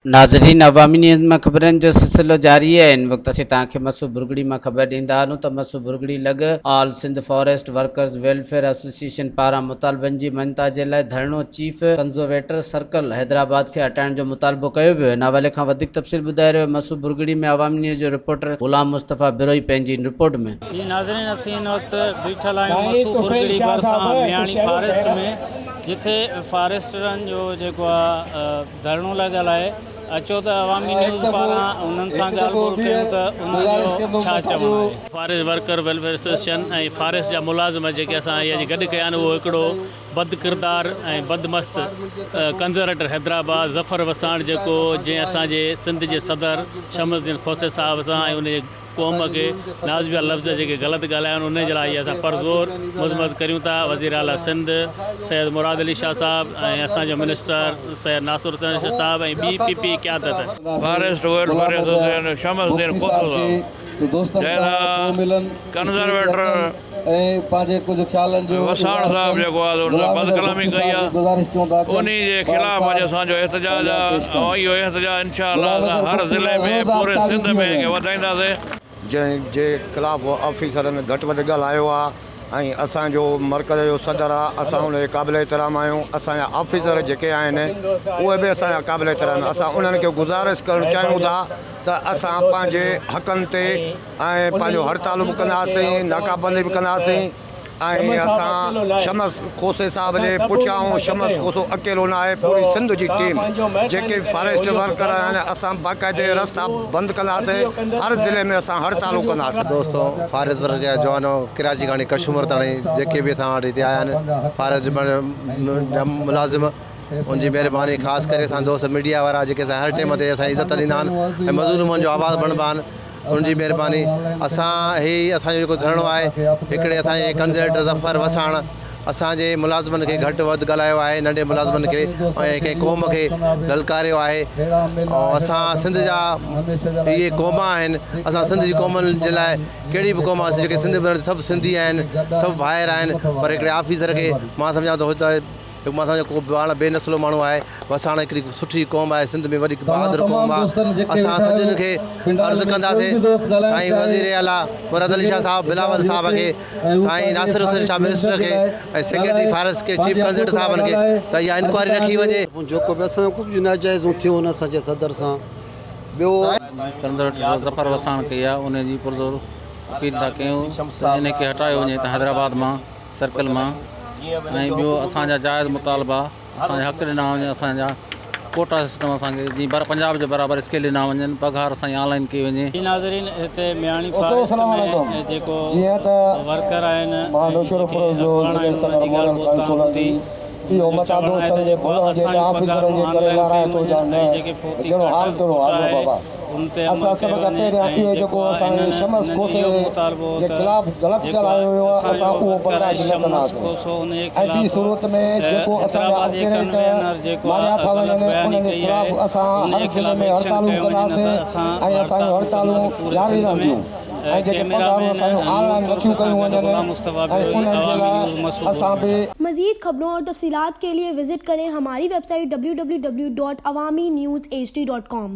नाज़रीन, अवामी न्यूज़ में ख़बरनि जो सिलसिलो जारी है। इन वक्त असीं तव्हांखे مسوڀرڳڙي में ख़बर ॾींदा आहियूं त مسوڀرڳڙي लॻ all Sindh forest workers welfare association पारां मुतालबन जी मञता जे लाइ धरणो चीफ क़ंजरोवेटर सर्कल हैदराबाद खे हटाइण जो मुतालबो कयो वियो। इन हवाले खां वधीक तफ़सील ॿुधाए रहियो مسوڀرڳڙي में अवामी न्यूज़ जो रिपोर्टर गुलाम मुस्तफ़ा बिरोई पंहिंजी रिपोर्ट में। नाज़रीन, असीं इन वक़्तु बीठल आहियूं مسوڀرڳڙي भरिसां मियाणी फॉरेस्ट में, जिथे फॉरेस्टरनि जो जेको आहे धरणो लॻल आहे। अचो त अवामी न्यूज़ पारां उन्हनि सां ॻाल्हि ॿोल कयूं त उन्हनि छा चवणो आहे। फॉरेस्ट वर्कर वेलफेयर एसोसिएशन ऐं फॉरेस्ट जा मुलाज़िम जेके असां इहे गॾु कया आहिनि, उहो हिकिड़ो बद किरदार ऐं बदमस्त कंज़रवेटर हैदराबाद ज़फ़र वसाण, जेको जीअं असांजे सिंध जे सदर शमसुद्दीन खोसे साहिब सां ऐं उनजे क़ौम खे नाज़िबा लफ़्ज़ जेके ग़लति ॻाल्हाया आहिनि, उन जे लाइ असां परज़ोर मज़म्मत करियूं था। वज़ीर आला सिंध सैयद मुराद अली शाह साहब ऐं असांजो मिनिस्टर सैयद नासिर हुसैन शाह साहब ऐं BPP क़यादत फॉरेस्ट वेलफेयर एसोसिएशन शमसुद्दीन खोसे कंज़रवेटर वसाण साहब जेको आहे उन बदकलामी कई आहे, उन जे ख़िलाफ़ अॼु असांजो एहतजाज आहे। ऐं इहो एहतजाज इंशाअल्लाह हर ज़िले में पूरे सिंध में वधाईंदासीं। जंहिंजे ख़िलाफ़ ऑफिसरनि घटि वधि ॻाल्हायो आहे ऐं असांजो मर्कज़ जो सदर आहे, असां उनजे क़ाबिल एहतराम आहियूं। असांजा ऑफिसर जेके आहिनि उहे बि असांजा क़ाबिल एहतराम आहिनि। असां उन्हनि खे गुज़ारिश करणु चाहियूं था त असां पंहिंजे हक़नि ते ऐं पंहिंजो हड़ताल बि कंदासीं, नाकाबंदी बि कंदासीं। ऐं असां शमस खोसे साहब जे पुठियां, शमस खोसो अकेलो न आहे, पूरी सिंध जी टीम जेके फॉरेस्ट वर्कर आहिनि, असां बाक़ाइदे रस्ता बंदि कंदासीं। हर ज़िले में असां हड़तालूं कंदासीं। दोस्तों, फॉरेस्ट जा जवानो कराची खां कश्मीर ताईं जेके बि असां वटि हिते आया आहिनि, फॉरेस्ट मुलाज़िम, उनकी मेहरबानी। ख़ासि करे असां दोस्त मीडिया वारा जेके असां हर टाइम ते असां इज़त ॾींदा आहिनि ऐं मज़लूमनि जो आवाज़ बणिबा आहिनि, उनकी मेहरबानी। असां ही असांजो जेको धरणो आहे, हिकिड़े असांजे कंज़रवेटर ज़फ़र वसाण असांजे मुलाज़िमनि खे घटि वधि ॻाल्हायो आहे, नंढे मुलाज़िमनि खे ऐं कंहिं क़ौम खे ललकारियो आहे। ऐं असां सिंध जा इहे क़ौम आहिनि, असां सिंध जी क़ौमनि जे लाइ कहिड़ी बि क़ौम आहे, जेके सिंध में सभु सिंधी आहिनि, सभु भाइर आहिनि। पर हिकिड़े ऑफिसर खे मां सम्झां थो त मां सम्झो को पाण बेनसलो माण्हू आहे। वसाण हिकिड़ी सुठी क़ौम आहे, सिंध में वॾी बहादुर क़ौम आहे। असां सभिनीनि खे अर्ज़ु कंदासीं साईं वज़ीर आला मुराद अली शाह साहब, बिलावल साहब खे, साईं नासिर हुसैन शाह मिनिस्टर खे ऐं सेक्रेटरी फॉरेस्ट के चीफ कंज़रवेटर साहबनि खे त इहा इंक्वायरी रखी वञे। जेको बि असांजो कुझु नाजाइज़ थियो हुन असांजे सदर सां। ॿियो कंज़रवेटर ज़फ़र वसाण कई आहे, उनजी पुरज़ोर अपील था कयूं त इनखे हटायो वञे त हैदराबाद मां, सर्कल मां। ऐं ॿियो असांजा जाइज़ मुतालबा, असांजा हक़ ॾिना वञनि, असांजा कोटा सिस्टम असांखे जीअं पंजाब जे बराबरि स्केल ॾिना वञनि, पघार असांजी ऑनलाइन कई वञे। नाज़रीन, हिते मियाणी फॉरेस्ट में जेको वर्कर आहिनि, इहो मता दोस्तनि जे खोलण जे ऑफिसरनि जे करे लाराए थो ॼाणे जहिड़ो हाल कहिड़ो हाल बाबा। असां सभ खां पहिरियां इहो जेको असांजे शमस खोसे जे ख़िलाफ़ ग़लति ॻाल्हायो हुयो, असां उहो बर्दाश्त न कंदासीं। ऐं ॿी सूरत में जेको असांजा ऑपरेटर मारिया था वञनि, उन्हनि जे ख़िलाफ़ असां हर ज़िले में हड़तालूं कंदासीं ऐं असांजूं हड़तालूं जारी रहंदियूं। ऐं जेके पघारूं असांजूं ऑनलाइन नथियूं कयूं वञनि ऐं उन्हनि जे लाइ असां बि। मज़ीद खबरों और तफसीलात के लिए विजिट करें हमारी वेबसाइट www.awamiNewsHD.com।